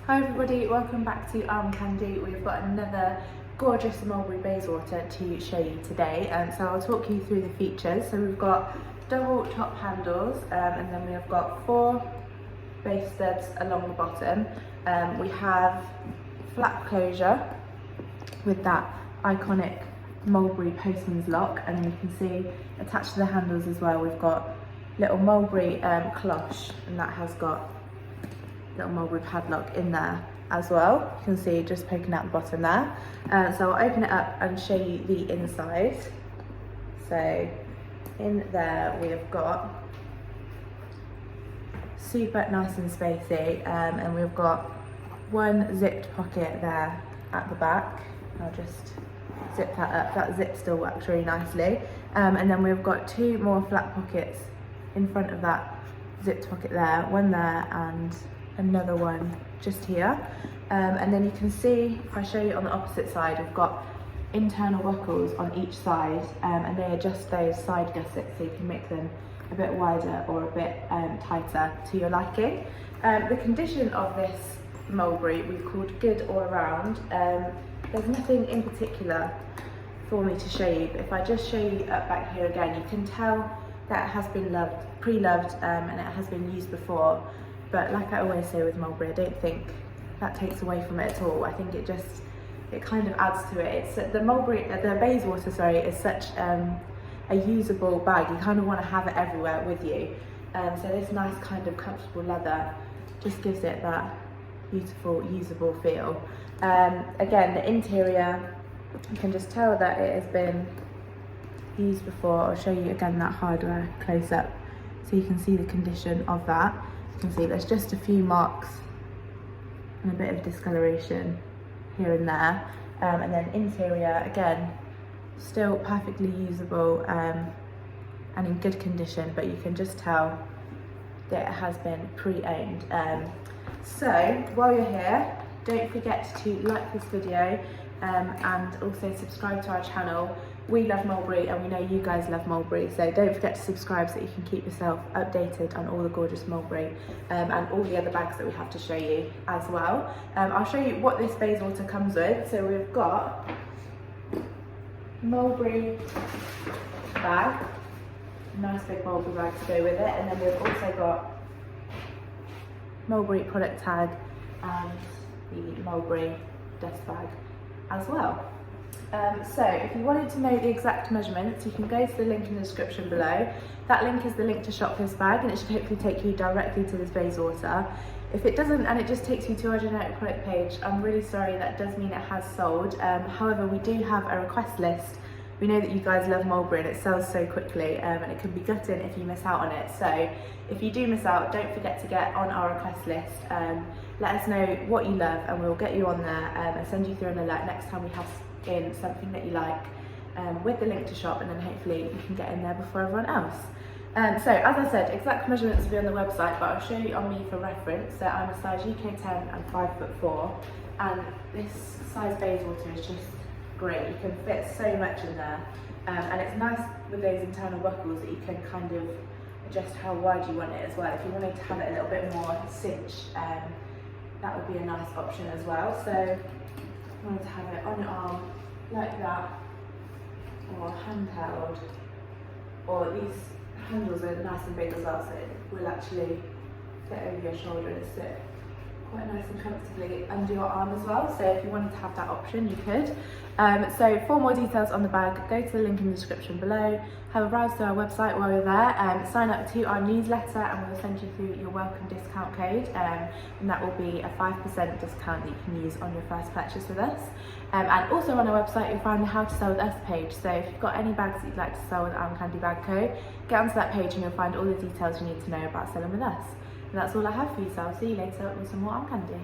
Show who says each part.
Speaker 1: Hi everybody, welcome back to Arm Candy. We've got another gorgeous Mulberry Bayswater to show you today, so I'll talk you through the features. So we've got double top handles, and then we have got 4 base studs along the bottom. We have flap closure with that iconic Mulberry postman's lock, and then you can see attached to the handles as well we've got little Mulberry cloche, and that has got little Mulberry padlock in there as well. You can see just poking out the bottom there. So I'll open it up and show you the inside. So in there we have got super nice and spacey, and we've got one zipped pocket there at the back. I'll just zip that up. That zip still works really nicely. And then we've got 2 more flat pockets in front of that zipped pocket there, one there and another one just here. And then you can see, if I show you on the opposite side, we've got internal buckles on each side, and they adjust those side gussets so you can make them a bit wider or a bit tighter to your liking. The condition of this Mulberry we've called good all around. There's nothing in particular for me to show you, but if I just show you up back here again, you can tell that it has been pre-loved, and it has been used before. But like I always say with Mulberry, I don't think that takes away from it at all. I think it kind of adds to it. It's the Bayswater, sorry, is such a usable bag. You kind of want to have it everywhere with you. So this nice kind of comfortable leather just gives it that beautiful, usable feel. Again, the interior, you can just tell that it has been used before. I'll show you again that hardware close up so you can see the condition of that. You can see there's just a few marks and a bit of discoloration here and there, and then interior again still perfectly usable and in good condition, but you can just tell that it has been pre-owned. So while you're here, don't forget to like this video and also subscribe to our channel. We love Mulberry and we know you guys love Mulberry, so don't forget to subscribe so that you can keep yourself updated on all the gorgeous Mulberry and all the other bags that we have to show you as well. I'll show you what this Bayswater comes with. So we've got Mulberry bag, nice big Mulberry bag to go with it, and then we've also got Mulberry product tag and the Mulberry dust bag as well. So if you wanted to know the exact measurements, you can go to the link in the description below. That link is the link to shop this bag, and it should hopefully take you directly to this Bayswater. If it doesn't, and it just takes you to our generic product page, I'm really sorry, that does mean it has sold. However, we do have a request list. We know that you guys love Mulberry and it sells so quickly, and it can be gutting if you miss out on it. So if you do miss out, don't forget to get on our request list. Let us know what you love and we'll get you on there and send you through an alert next time we have in something that you like, with the link to shop, and then hopefully you can get in there before everyone else. So as I said, exact measurements will be on the website, but I'll show you on me for reference. So I'm a size UK 10 and 5'4", and this size Bayswater is just great. You can fit so much in there, and it's nice with those internal buckles that you can kind of adjust how wide you want it as well. If you wanted to have it a little bit more cinch, that would be a nice option as well. So if you wanted to have it on your arm like that, or handheld, or these handles are nice and big as well, so it will actually fit over your shoulder and sit quite nice and comfortably under your arm as well. So if you wanted to have that option, you could. So for more details on the bag, go to the link in the description below, have a browse to our website while you're there, sign up to our newsletter and we'll send you through your welcome discount code, and that will be a 5% discount that you can use on your first purchase with us. And also on our website you'll find the how to sell with us page, so if you've got any bags that you'd like to sell with Arm Candy Bag Co, get onto that page and you'll find all the details you need to know about selling with us. And that's all I have for you, so I'll see you later with some more Arm Candy.